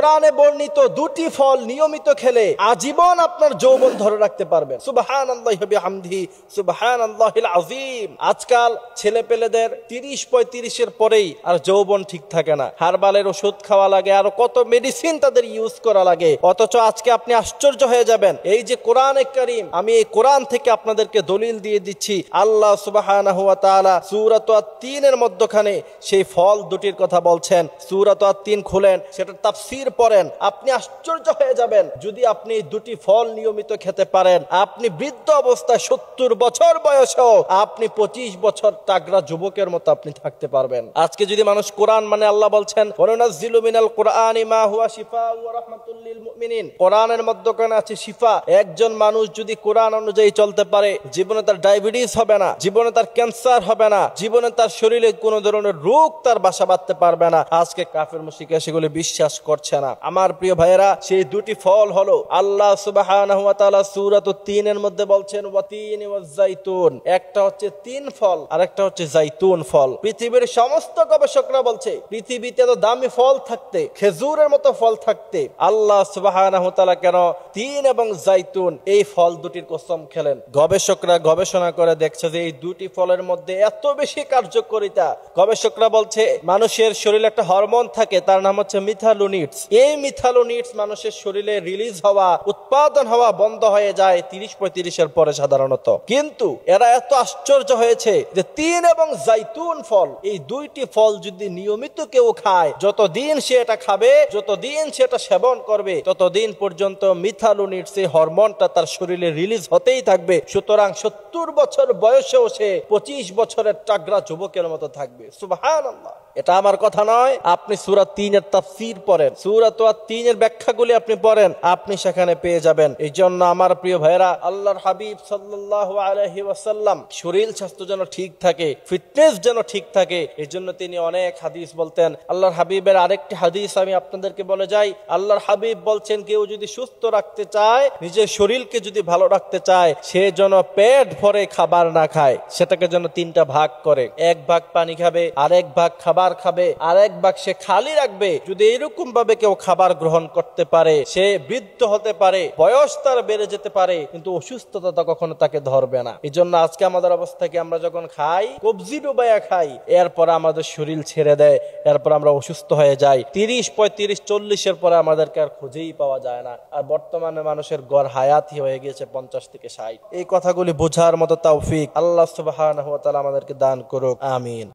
কোরআনে বর্ণিত দুটি ফল নিয়মিত খেলে আজীবন আপনার যৌবন ধরে রাখতে পারবেন। সুবহানাল্লাহি ওয়া বিহামদিহি সুবহানাল্লাহিল আযীম। আজকাল ছেলেপেলেদের 30-35 এর পরেই আর যৌবন ঠিক থাকে না। হারবালের ওষুধ খাওয়া লাগে, আর কত মেডিসিন তাদের ইউজ করা লাগে। অথচ আজকে আপনি আশ্চর্য হয়ে যাবেন, এই যে কোরআনে কারীম, আমি এই কোরআন থেকে আপনাদেরকে দলিল দিয়ে দিচ্ছি। আল্লাহ সুবহানাহু ওয়া তাআলা সূরা আত-তিন এর মধ্যখানে সেই ফল দুটির কথা বলছেন। সূরা আত-তিন খুলেন, সেটার তাফসীর পড়েন, আপনি আশ্চর্য হয়ে যাবেন। যদি আপনি এই দুটি ফল নিয়মিত খেতে পারেন, আপনি বৃদ্ধ অবস্থায় 70 বছর বয়সেও আপনি 25 বছর তাগড়া যুবকের মতো আপনি থাকতে পারবেন। আজকে যদি মানুষ কোরআন মানে, আল্লাহ বলছেন ওয়ানুনাজ্জিলু মিনাল কুরআনি মা হুয়া শিফাউ ওয়া রাহমাতুল লিল মুমিনিন। কোরআনের মধ্যখানে আছে শিফা। একজন মানুষ যদি কোরআন অনুযায়ী চলতে পারে, জীবনে তার ডায়াবেটিস হবে না, জীবনে তার ক্যান্সার হবে না, জীবনে তার শরীরে কোনো ধরনের রোগ তার বাসা বাঁধতে পারবে না। আজকে কাফের মুশরিকরা সেগুলো বিশ্বাস করছে না। আমার প্রিয় ভাইয়েরা, সেই দুটি ফল হলো আল্লাহ সুবহানাহু ওয়া তাআলা সূরা আত-তিন এর মধ্যে বলছেন ওয়াতিন ওয়াজ জাইতুন। একটা হচ্ছে তিন ফল আর একটা হচ্ছে জাইতুন ফল। পৃথিবীর সমস্ত গবেষকরা বলছে পৃথিবীতে এত দামি ফল থাকতে, খেজুরের মতো ফল থাকতে, আল্লাহ সুবহানাহু ওয়া তাআলা কেন তিন এবং জাইতুন এই ফল দুটির কসম খেলেন? গবেষকরা গবেষণা করে দেখছে যে এই দুটি ফলের মধ্যে এত বেশি কার্যকারিতা। গবেষকরা বলছে মানুষের শরীরে একটা হরমোন থাকে, তার নাম হচ্ছে মিথালোনিটস। এই মিথালোনিটস মানুষের শরীরে রিলিজ হওয়া, উৎপাদন হওয়া বন্ধ হয়ে যায় 30-35 এর পরে সাধারণত। কিন্তু এরা এত আশ্চর্য হয়েছে যে তিন এবং জাইতুন ফল, এই দুইটি ফল যদি নিয়মিত কেউ খায়, যতদিন সে এটা খাবে, যতদিন সে এটা সেবন করবে, ততদিন পর্যন্ত মিথালোনিটস এই হরমোনটা তার শরীরে রিলিজ হতেই থাকবে। সুতরাং 70 বছর বয়সেও সে 25 বছরের তাগড়া যুবকের মতো থাকবে। সুবহানাল্লাহ। এটা আমার কথা নয়, আপনি সূরা 3 এর তাফসীর পড়েন, সূরা 3 এর ব্যাখ্যাগুলি আপনি পড়েন, আপনি সেখানে পেয়ে যাবেন। এই জন্য আমার প্রিয় ভাইরা, আল্লাহর হাবিব সাল্লাল্লাহু আলাইহি ওয়াসাল্লাম শরীর স্বাস্থ্য যেন ঠিক থাকে, ফিটনেস যেন ঠিক থাকে, এই জন্য তিনি অনেক হাদিস বলতেন। আল্লাহর হাবিবের আরেকটি হাদিস আমি আপনাদেরকে বলে যাই। আল্লাহর হাবিব বলছেন, কেউ যদি সুস্থ রাখতে চায়, নিজের শরীরকে যদি ভালো রাখতে চায়, সে যেন পেট ভরে খাবার না খায়, সেটাকে যেন 3টা ভাগ করে। 1 ভাগ পানি খাবে, আরেক ভাগ খাবার খাবে, আরেক ভাগ সে খালি রাখবে। যদি এরকম ভাবে কেউ খাবার গ্রহণ করতে পারে, সে বৃদ্ধ হতে পারে, বয়স তার বেড়ে যেতে পারে, কিন্তু অসুস্থতা কখনো তাকে ধরবে না। এই জন্য আজকে আমাদের অবস্থা কি, আমরা যখন খাই কবজি ডুবাইয়া খাই, এরপর আমাদের শরীর ছেড়ে দেয়, এরপর আমরা অসুস্থ হয়ে যাই। 30, 35, 40 এর পরে আমাদেরকে আর খুঁজেই পাওয়া যায় না। আর বর্তমানে মানুষের গড় হায়াতই হয়ে গিয়েছে 50 থেকে 60। এই কথাগুলি বোঝার মতো তৌফিক আল্লাহ সুবহানাহু ওয়া তাআলা আমাদেরকে দান করুক। আমিন।